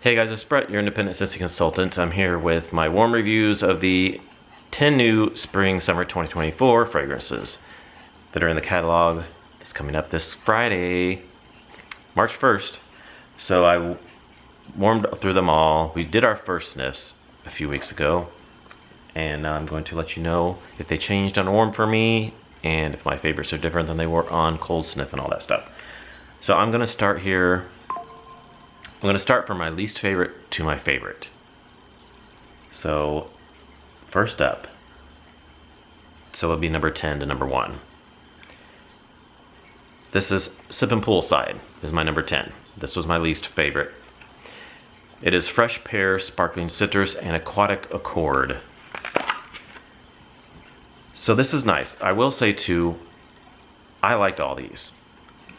Hey guys, it's Brett, your independent Scentsy consultant. I'm here with my warm reviews of the 10 new Spring/Summer 2024 fragrances that are in the catalog. It's coming up this Friday, March 1st. So I warmed through them all. We did our first sniffs a few weeks ago, and I'm going to let you know if they changed on warm for me and if my favorites are different than they were on cold sniff and all that stuff. So I'm going to start here. I'm going to start from my least favorite to my favorite. So first up, so it'll be number 10 to number 1. This is Sippin' Poolside, is my number 10. This was my least favorite. It is fresh pear, sparkling citrus, and aquatic accord. So this is nice. I will say too, I liked all these.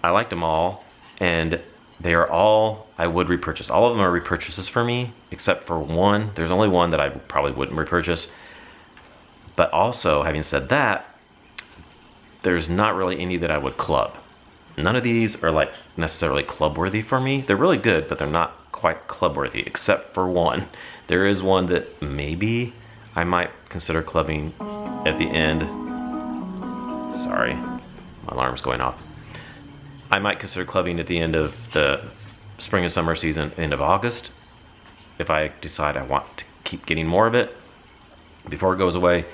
I liked them all, and they are all, I would repurchase. All of them are repurchases for me, except for one. There's only one that I probably wouldn't repurchase. But also, having said that, there's not really any that I would club. None of these are like necessarily club worthy for me. They're really good, but they're not quite club worthy, except for one. There is one that maybe I might consider clubbing at the end. Sorry, my alarm's going off. I might consider clubbing at the end of the spring and summer season, end of August, if I decide I want to keep getting more of it before it goes away.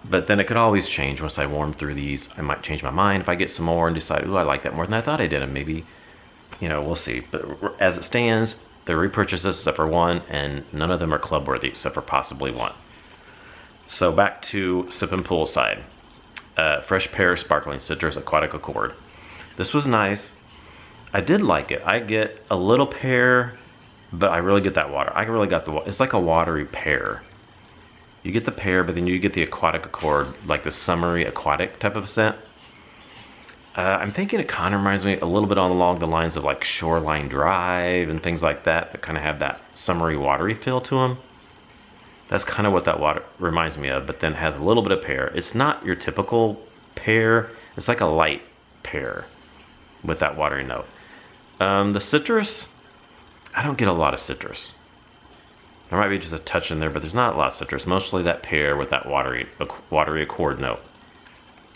But then it could always change once I warm through these. I might change my mind if I get some more and decide, ooh, I like that more than I thought I did, and maybe, you know, we'll see. But as it stands, they're repurchases except for one, and none of them are club worthy except for possibly one. So back to Sippin' Poolside. Fresh pear, sparkling citrus, aquatic accord. This was nice. I did like it. I get a little pear, but I really get that water. I really got the, it's like a watery pear. You get the pear, but then you get the aquatic accord, like the summery aquatic type of scent. I'm thinking it kind of reminds me a little bit along the lines of like Shoreline Drive and things like that, that kind of have that summery watery feel to them. That's kind of what that water reminds me of, but then has a little bit of pear. It's not your typical pear. It's like a light pear with that watery note. The citrus, I don't get a lot of citrus. There might be just a touch in there, but there's not a lot of citrus. Mostly that pear with that watery accord note.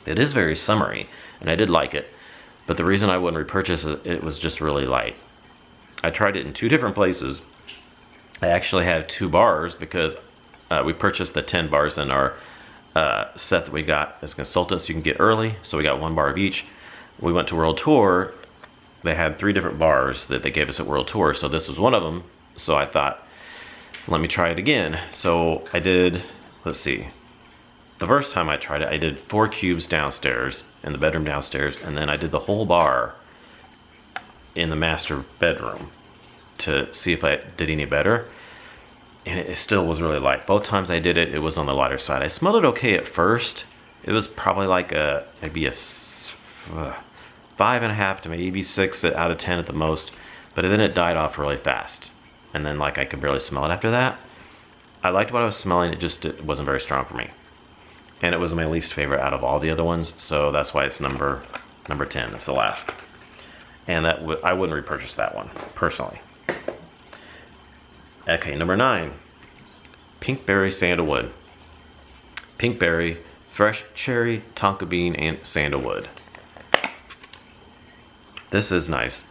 It is very summery, and I did like it. But the reason I wouldn't repurchase it, it was just really light. I tried it in 2 different places. I actually have 2 bars because we purchased the 10 bars in our set that we got as consultants. You can get early, so we got 1 bar of each. We went to World Tour. They had 3 different bars that they gave us at World Tour, so this was one of them. So I thought, let me try it again. So I did, let's see. The first time I tried it, I did 4 cubes downstairs in the bedroom downstairs, and then I did the whole bar in the master bedroom to see if I did any better. And it still was really light. Both times I did it, it was on the lighter side. I smelled it okay at first. It was probably like maybe a 5.5 to maybe 6 out of 10 at the most. But then it died off really fast. And then like I could barely smell it after that. I liked what I was smelling, it wasn't very strong for me. And it was my least favorite out of all the other ones, so that's why it's number 10, it's the last. And that I wouldn't repurchase that one, personally. Okay, number 9, Pinkberry Sandalwood. Pinkberry, fresh cherry, tonka bean, and sandalwood. This is nice.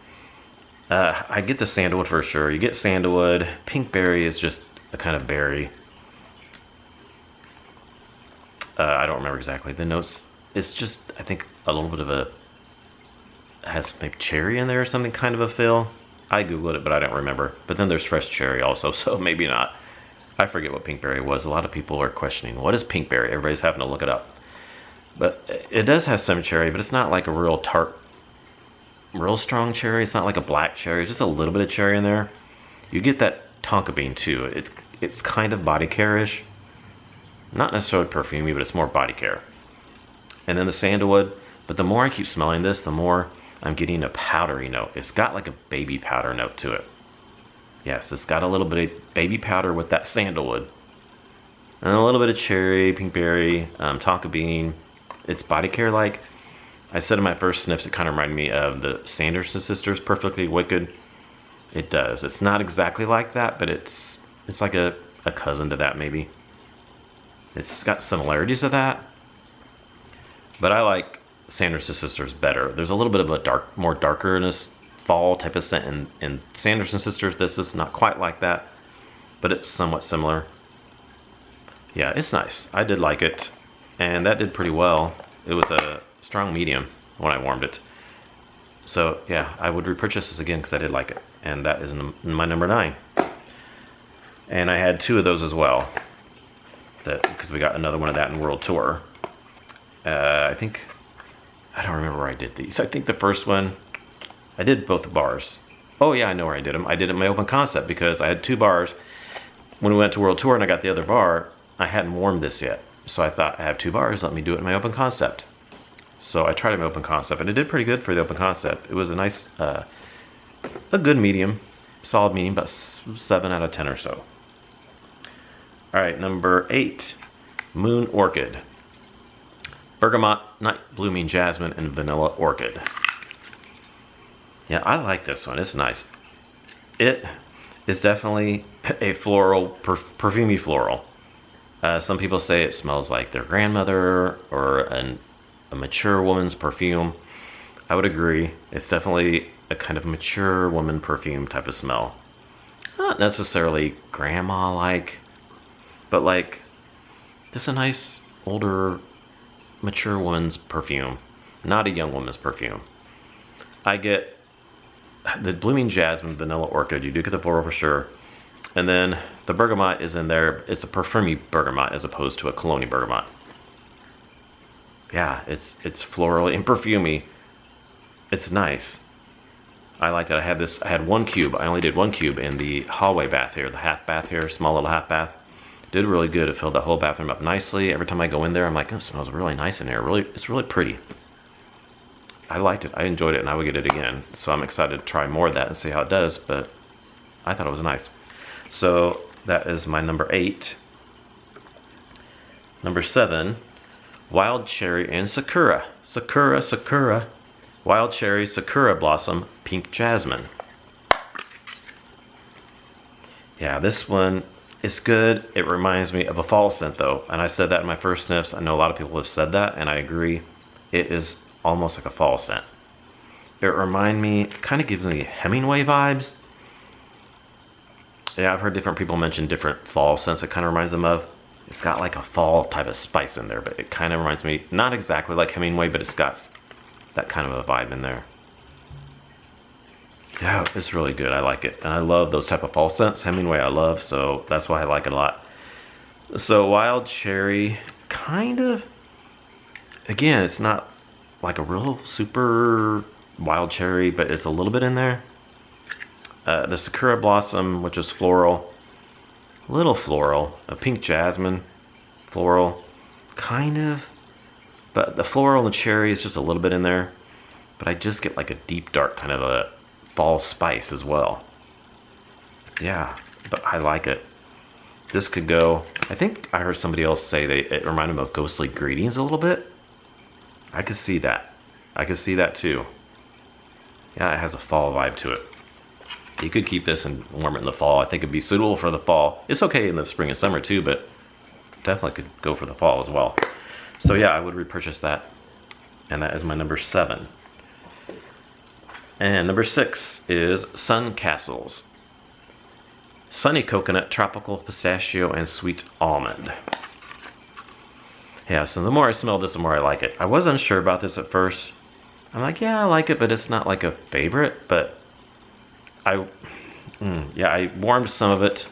I get the sandalwood for sure. You get sandalwood. Pinkberry is just a kind of berry. I don't remember exactly the notes. It's just, I think, a little bit of a, has maybe cherry in there or something, kind of a feel. I googled it, but I don't remember. But then there's fresh cherry also, so maybe not. I forget what pinkberry was. A lot of people are questioning, what is pinkberry? Everybody's having to look it up. But it does have some cherry, but it's not like a real tart, real strong cherry. It's not like a black cherry. It's just a little bit of cherry in there. You get that tonka bean too. It's kind of body care-ish. Not necessarily perfumey, but it's more body care. And then the sandalwood. But the more I keep smelling this, the more I'm getting a powdery note. It's got like a baby powder note to it. Yes, it's got a little bit of baby powder with that sandalwood. And a little bit of cherry, pinkberry, tonka bean. It's body care like. I said in my first sniffs, it kind of reminded me of the Sanderson sisters, Perfectly Wicked. It does. It's not exactly like that, but it's like a cousin to that maybe. It's got similarities to that. But I like Sanderson Sisters better. There's a little bit of a more darkerness fall type of scent in Sanderson Sisters. This is not quite like that, but it's somewhat similar. Yeah, it's nice. I did like it, and that did pretty well. It was a strong medium when I warmed it. So yeah, I would repurchase this again because I did like it, and that is my number 9. And I had 2 of those as well, because we got another one of that in World Tour. I think, I don't remember where I did these. I think the first one, I did both the bars. Oh yeah, I know where I did them. I did it in my open concept because I had 2 bars. When we went to World Tour and I got the other bar, I hadn't warmed this yet. So I thought, I have 2 bars, let me do it in my open concept. So I tried it in my open concept, and it did pretty good for the open concept. It was a nice, a good medium, solid medium, about 7 out of 10 or so. All right, number 8, Moon Orchid. Bergamot, Night Blooming Jasmine, and Vanilla Orchid. Yeah, I like this one. It's nice. It is definitely a floral, perfumey floral. Some people say it smells like their grandmother or a mature woman's perfume. I would agree. It's definitely a kind of mature woman perfume type of smell. Not necessarily grandma-like, but like just a nice older mature woman's perfume, not a young woman's perfume. I get the Blooming Jasmine, Vanilla Orchid. You do get the floral for sure. And then the bergamot is in there. It's a perfumey bergamot as opposed to a cologne bergamot. Yeah, it's floral and perfumey. It's nice. I liked it. I had 1 cube. I only did 1 cube in the hallway bath here, the half bath here, small little half bath. Did really good. It filled that whole bathroom up nicely. Every time I go in there, I'm like, oh, it smells really nice in here. It's really pretty. I liked it. I enjoyed it, and I would get it again. So I'm excited to try more of that and see how it does, but I thought it was nice. So that is my number 8. Number 7, Wild Cherry and Sakura. Sakura. Wild Cherry, Sakura Blossom, Pink Jasmine. Yeah, this one is good. It reminds me of a fall scent though, and I said that in my first sniffs. I know a lot of people have said that, and I agree. It is almost like a fall scent. It reminds me, kind of gives me Hemingway vibes. Yeah, I've heard different people mention different fall scents it kind of reminds them of. It's got like a fall type of spice in there, but it kind of reminds me, not exactly like Hemingway, but it's got that kind of a vibe in there. Yeah, it's really good. I like it. And I love those type of fall scents. Hemingway I love, so that's why I like it a lot. So Wild Cherry, kind of, again, it's not like a real super wild cherry, but it's a little bit in there. The Sakura Blossom, which is floral, a little floral. A Pink Jasmine, floral, kind of. But the floral and the cherry is just a little bit in there. But I just get like a deep dark kind of a fall spice as well. Yeah, but I like it. This could go, I think I heard somebody else say it reminded them of Ghostly Greetings a little bit. I could see that. I could see that too. Yeah, it has a fall vibe to it. You could keep this and warm it in the fall. I think it'd be suitable for the fall. It's okay in the spring and summer too, but definitely could go for the fall as well. So yeah, I would repurchase that. And that is my number 7. And number 6 is Sun Castles. Sunny Coconut, Tropical Pistachio, and Sweet Almond. Yeah, so the more I smell this, the more I like it. I was unsure about this at first. I'm like, yeah, I like it, but it's not like a favorite. But I warmed some of it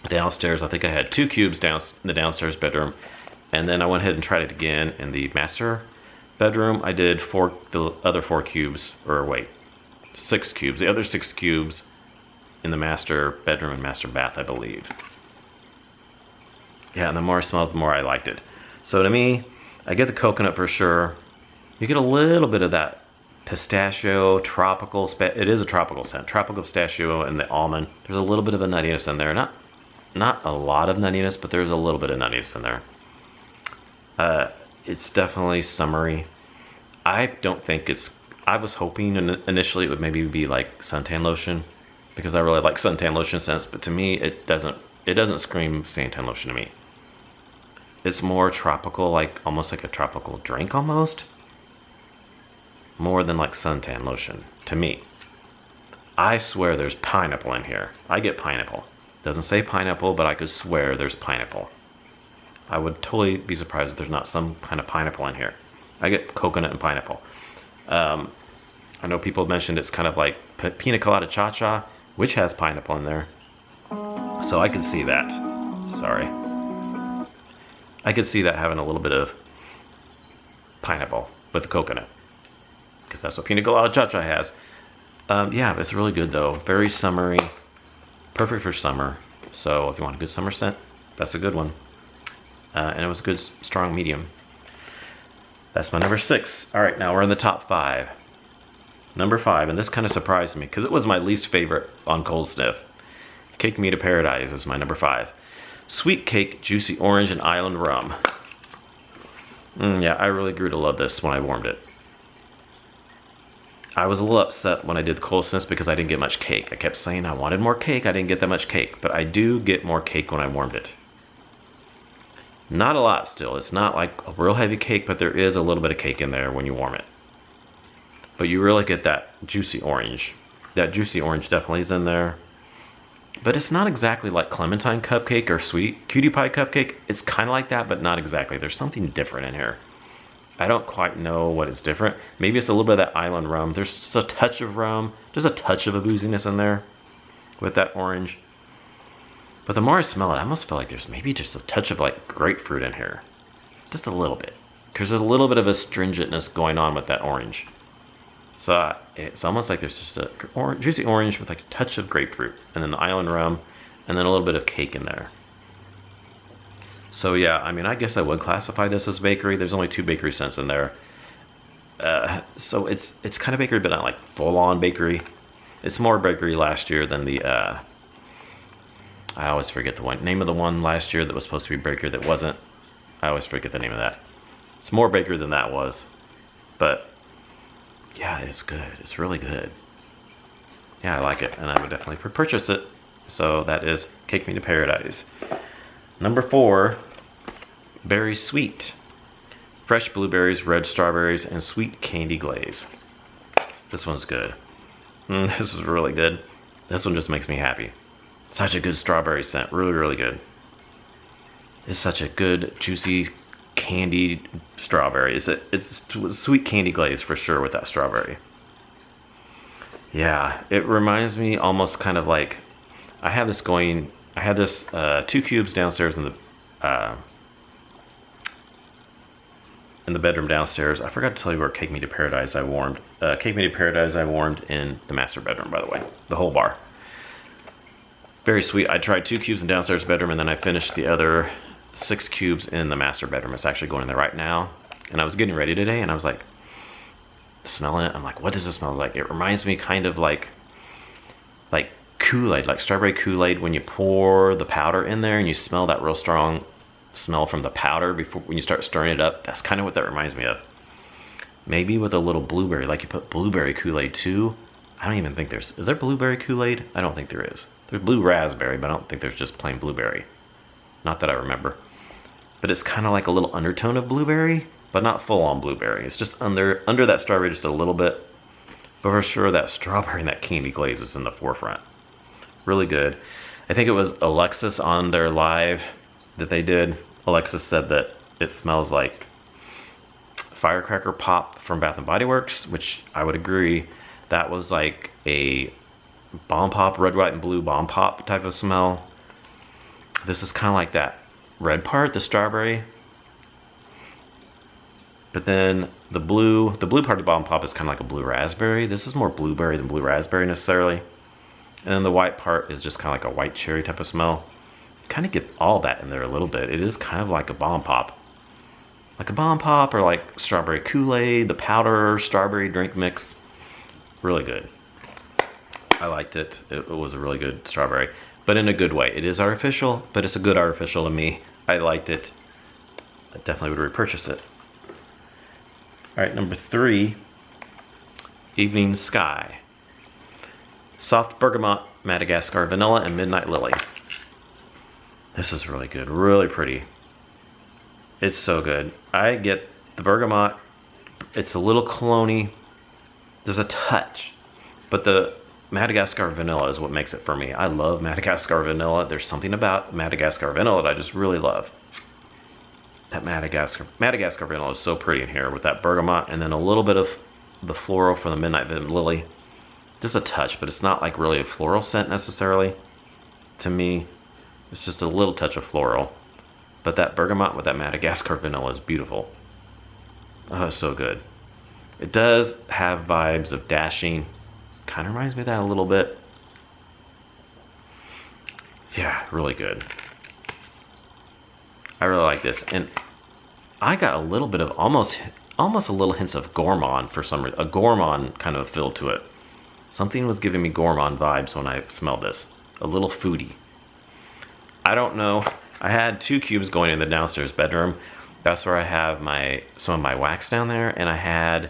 downstairs. I think I had 2 cubes down in the downstairs bedroom. And then I went ahead and tried it again in the master bedroom. I did the other 4 cubes, or wait, 6 cubes. The other 6 cubes in the master bedroom and master bath, I believe. Yeah, and the more I smelled, the more I liked it. So to me, I get the coconut for sure. You get a little bit of that pistachio, tropical, it is a tropical scent. Tropical pistachio and the almond. There's a little bit of a nuttiness in there. Not a lot of nuttiness, but there's a little bit of nuttiness in there. It's definitely summery. I I was hoping initially it would maybe be like suntan lotion, because I really like suntan lotion scents, but to me it doesn't scream suntan lotion to me. It's more tropical, like almost like a tropical drink almost. More than like suntan lotion to me. I swear there's pineapple in here. I get pineapple. Doesn't say pineapple, but I could swear there's pineapple. I would totally be surprised if there's not some kind of pineapple in here. I get coconut and pineapple. I know people have mentioned it's kind of like pina colada cha-cha, which has pineapple in there. So I could see that. Sorry. I could see that having a little bit of pineapple with the coconut, because that's what pina colada cha-cha has. Yeah, it's really good though. Very summery. Perfect for summer. So if you want a good summer scent, that's a good one. And it was a good, strong medium. That's my number 6. All right, now we're in the top 5. Number 5, and this kind of surprised me because it was my least favorite on Cold Sniff. Cake Me to Paradise is my number 5. Sweet Cake, Juicy Orange, and Island Rum. Yeah, I really grew to love this when I warmed it. I was a little upset when I did Cold Sniffs because I didn't get much cake. I kept saying I wanted more cake, I didn't get that much cake, but I do get more cake when I warmed it. Not a lot still. It's not like a real heavy cake, but there is a little bit of cake in there when you warm it. But you really get that juicy orange. That juicy orange definitely is in there. But it's not exactly like Clementine Cupcake or Sweet Cutie Pie Cupcake. It's kind of like that, but not exactly. There's something different in here. I don't quite know what is different. Maybe it's a little bit of that island rum. There's just a touch of rum. There's a touch of a booziness in there with that orange. But the more I smell it, I almost feel like there's maybe just a touch of like grapefruit in here. Just a little bit. Because there's a little bit of astringentness going on with that orange. So it's almost like there's just a juicy orange with like a touch of grapefruit. And then the island rum. And then a little bit of cake in there. So yeah, I mean, I guess I would classify this as bakery. There's only 2 bakery scents in there. So it's kind of bakery, but not like full-on bakery. It's more bakery last year than the... I always forget the name of the one last year that was supposed to be bakery that wasn't. I always forget the name of that. It's more bakery than that was. But yeah, it's good. It's really good. Yeah, I like it, and I would definitely purchase it. So that is Cake Me to Paradise. Number 4, Berry Sweet. Fresh blueberries, red strawberries, and sweet candy glaze. This one's good. This is really good. This one just makes me happy. Such a good strawberry scent. Really, really good. It's such a good, juicy, candied strawberry. It's sweet candy glaze for sure with that strawberry. Yeah, it reminds me almost kind of like... I had this 2 cubes downstairs in the bedroom downstairs. I forgot to tell you where Cake Me to Paradise I warmed. Cake Me to Paradise I warmed in the master bedroom, by the way. The whole bar. Very sweet. I tried 2 cubes in downstairs bedroom, and then I finished the other 6 cubes in the master bedroom. It's actually going in there right now. And I was getting ready today, and I was like, smelling it. I'm like, what does this smell like? It reminds me kind of like Kool-Aid, like strawberry Kool-Aid when you pour the powder in there and you smell that real strong smell from the powder before when you start stirring it up. That's kind of what that reminds me of. Maybe with a little blueberry, like you put blueberry Kool-Aid too. I don't even think is there blueberry Kool-Aid? I don't think there is. There's blue raspberry, but I don't think there's just plain blueberry. Not that I remember. But it's kind of like a little undertone of blueberry, but not full-on blueberry. It's just under that strawberry just a little bit. But for sure that strawberry and that candy glaze is in the forefront. Really good. I think it was Alexis on their live that they did. Alexis said that it smells like firecracker pop from Bath & Body Works, which I would agree. That was like a bomb pop, red, white, and blue bomb pop type of smell. This is kind of like that red part, the strawberry. But then the blue part of the bomb pop is kind of like a blue raspberry. This is more blueberry than blue raspberry necessarily. And then the white part is just kind of like a white cherry type of smell. Kind of get all that in there a little bit. It is kind of like a bomb pop. Like a bomb pop or like strawberry Kool-Aid, the powder strawberry drink mix. Really good. I liked it. It was a really good strawberry, but in a good way. It is artificial, but it's a good artificial to me. I liked it. I definitely would repurchase it. All right, number 3, Evening Sky. Soft Bergamot, Madagascar Vanilla, and Midnight Lily. This is really good, really pretty. It's so good. I get the bergamot, it's a little cologne-y, there's a touch, but the Madagascar Vanilla is what makes it for me. I love Madagascar Vanilla. There's something about Madagascar Vanilla that I just really love. That Madagascar Vanilla is so pretty in here with that bergamot and then a little bit of the floral from the Midnight Lily. Just a touch, but it's not like really a floral scent necessarily. To me, it's just a little touch of floral. But that bergamot with that Madagascar Vanilla is beautiful. Oh, it's so good. It does have vibes of dashing. Kind of reminds me of that a little bit. Yeah, really good. I really like this. And I got a little bit of almost a little hints of gourmand for some reason. A gourmand kind of feel to it. Something was giving me gourmand vibes when I smelled this. A little foodie. I don't know. I had 2 cubes going in the downstairs bedroom. That's where I have some of my wax down there, and I had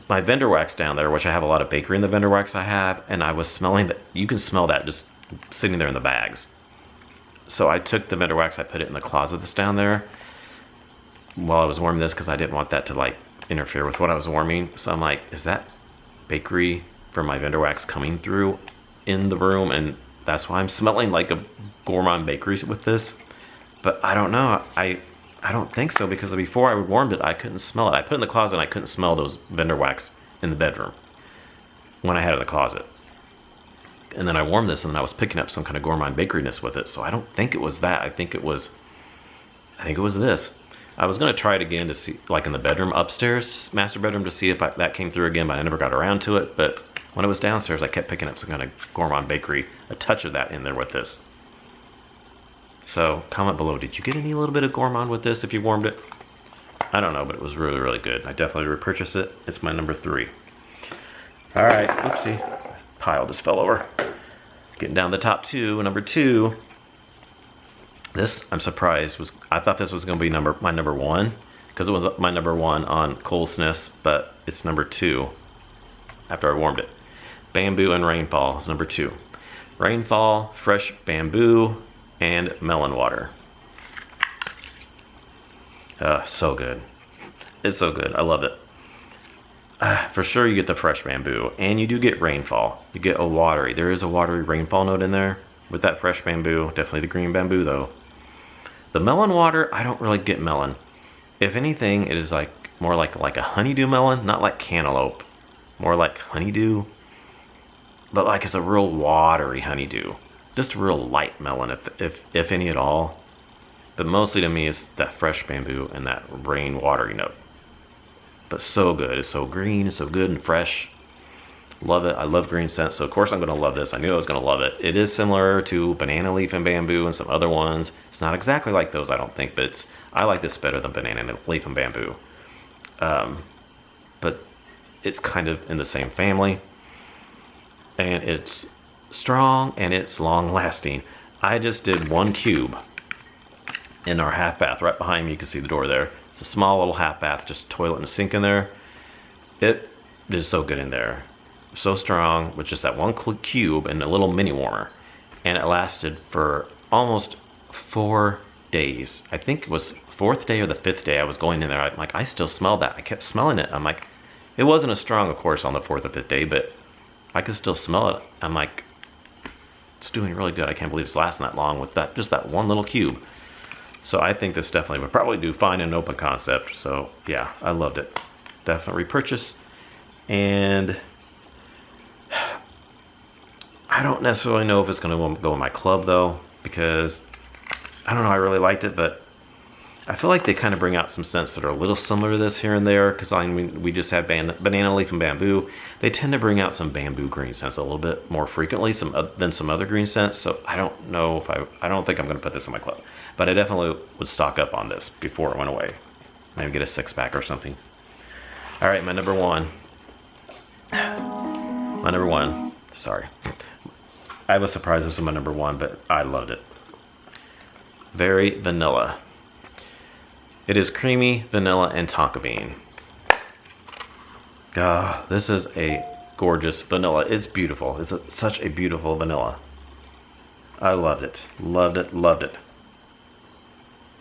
my vendor wax down there, which I have a lot of bakery in the vendor wax I have, and I was smelling that. You can smell that just sitting there in the bags. So I took the vendor wax, I put it in the closet that's down there while I was warming this because I didn't want that to like interfere with what I was warming. So I'm like, is that bakery from my vendor wax coming through in the room? And that's why I'm smelling like a gourmand bakery with this. But I don't know. I don't think so, because before I warmed it, I couldn't smell it. I put it in the closet and I couldn't smell those vendor wax in the bedroom when I had it in the closet. And then I warmed this and then I was picking up some kind of gourmand bakeryness with it. So I don't think it was that. I think it was this. I was gonna try it again to see, like in the bedroom upstairs, master bedroom, to see if that came through again, but I never got around to it. But when it was downstairs, I kept picking up some kind of gourmand bakery, a touch of that in there with this. So comment below, did you get any little bit of gourmand with this if you warmed it? I don't know, but it was really, really good. I definitely repurchase it. It's my number 3. All right, oopsie, pile just fell over. Getting down the top 2, number 2. This, I'm surprised, I thought this was gonna be my number 1, because it was my number 1 on Coolsness, but it's number 2 after I warmed it. Bamboo and Rainfall is number 2. Rainfall, fresh bamboo, and melon water. So good. It's so good. I love it. For sure you get the fresh bamboo, and you do get Rainfall. You get a watery. There is a watery Rainfall note in there with that fresh bamboo. Definitely the green bamboo though. The melon water, I don't really get melon. If anything, it is like more like a honeydew melon, not like cantaloupe. More like honeydew, but like it's a real watery honeydew. Just a real light melon, if any at all. But mostly to me it's that fresh bamboo and that rain watery note. But so good. It's so green, it's so good and fresh. Love it. I love green scents, so of course I'm gonna love this. I knew I was gonna love it. It is similar to banana leaf and bamboo and some other ones. It's not exactly like those, I don't think, but I like this better than banana leaf and bamboo. But it's kind of in the same family. And it's strong and it's long lasting. I just did 1 cube in our half bath right behind me. You can see the door there. It's a small little half bath, just toilet and a sink in there. It is so good in there, so strong, with just that 1 cube and a little mini warmer, and it lasted for almost 4 days. I think it was 4th day or the 5th day I was going in there. I'm like, I still smell that. I kept smelling it. I'm like, it wasn't as strong of course on the 4th or 5th day, but I could still smell it. I'm like, it's doing really good. I can't believe it's lasting that long with that, just that 1 little cube. So I think this definitely would probably do fine in an open concept. So yeah, I loved it. Definitely repurchase. And I don't necessarily know if it's gonna go in my club though, because I don't know, I really liked it, but I feel like they kind of bring out some scents that are a little similar to this here and there, because I mean, we just have banana leaf and bamboo. They tend to bring out some bamboo green scents a little bit more frequently than some other green scents. So I don't know if I don't think I'm going to put this in my club, but I definitely would stock up on this before it went away. Maybe get a 6-pack or something. All right, my number 1. My number 1. Sorry, I was surprised this was my number 1, but I loved it. Very vanilla. It is creamy, vanilla, and tonka bean. This is a gorgeous vanilla. It's beautiful. It's such a beautiful vanilla. I loved it. Loved it. Loved it.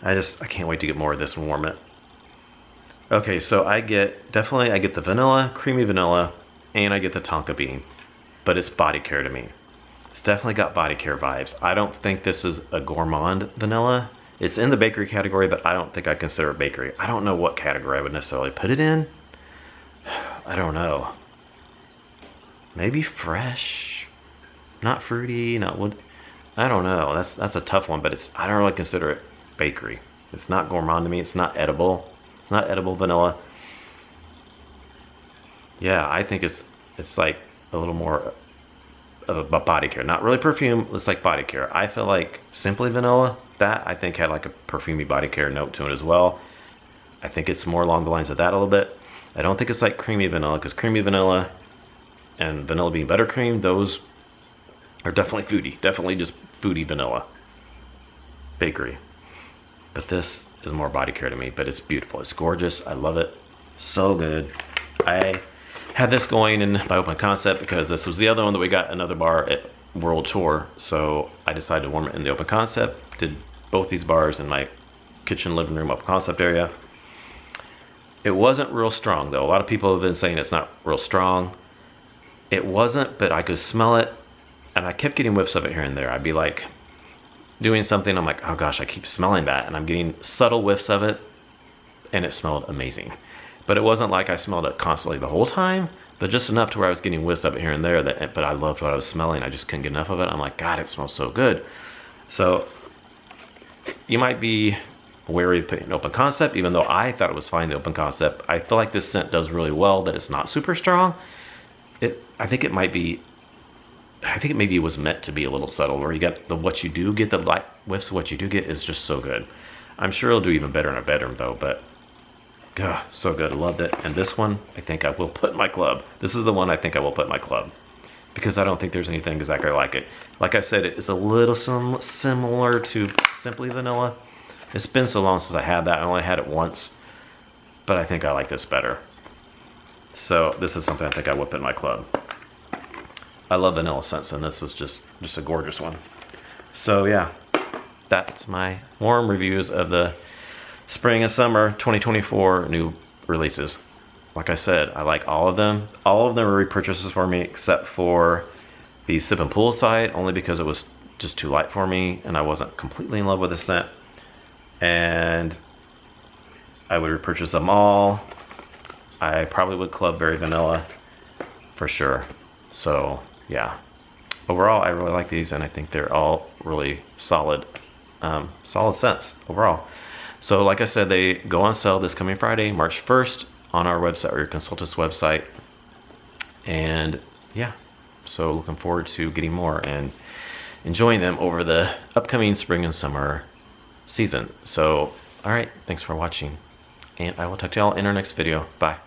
I can't wait to get more of this and warm it. Okay, so I get the vanilla, creamy vanilla, and I get the tonka bean. But it's body care to me. It's definitely got body care vibes. I don't think this is a gourmand vanilla. It's in the bakery category, but I don't think I consider it bakery. I don't know what category I would necessarily put it in. I don't know. Maybe fresh, not fruity, not wood. I don't know. That's a tough one, but I don't really consider it bakery. It's not gourmand to me. It's not edible. It's not edible vanilla. Yeah, I think it's like a little more of a body care. Not really perfume. It's like body care. I feel like Simply Vanilla, that I think had like a perfumey body care note to it as well. I think it's more along the lines of that a little bit. I don't think it's like creamy vanilla, because creamy vanilla and vanilla bean buttercream, those are definitely foodie. Definitely just foodie vanilla. Bakery. But this is more body care to me, but it's beautiful. It's gorgeous. I love it. So good. I had this going in my open concept because this was the other one that we got another bar at World Tour. So I decided to warm it in the open concept. Did both these bars in my kitchen, living room, open concept area. It wasn't real strong though. A lot of people have been saying it's not real strong. It wasn't, but I could smell it, and I kept getting whiffs of it here and there. I'd be like doing something, I'm like, oh gosh, I keep smelling that, and I'm getting subtle whiffs of it, and it smelled amazing. But it wasn't like I smelled it constantly the whole time, but just enough to where I was getting whiffs of it here and there, but I loved what I was smelling. I just couldn't get enough of it. I'm like, God, it smells so good. So you might be wary of putting an open concept, even though I thought it was fine, the open concept. I feel like this scent does really well, that it's not super strong. I think it maybe it was meant to be a little subtle, where you get what you do get, the light whiffs of what you do get is just so good. I'm sure it'll do even better in a bedroom though, but God, so good. I loved it. And this one, I think I will put in my club. This is the one I think I will put in my club, because I don't think there's anything exactly like it. Like I said, it's a little similar to Simply Vanilla. It's been so long since I had that. I only had it once, but I think I like this better. So this is something I think I will put in my club. I love vanilla scents, and this is just a gorgeous one. So yeah, that's my warm reviews of the spring and summer 2024 new releases. Like I said, I like all of them. All of them are repurchases for me, except for the Sip and Poolside, only because it was just too light for me and I wasn't completely in love with the scent. And I would repurchase them all. I probably would club Very Vanilla for sure. So yeah, overall I really like these, and I think they're all really solid scents overall. So like I said, they go on sale this coming Friday, March 1st, on our website, or your consultant's website. And yeah, so looking forward to getting more and enjoying them over the upcoming spring and summer season. So all right, thanks for watching, and I will talk to y'all in our next video. Bye.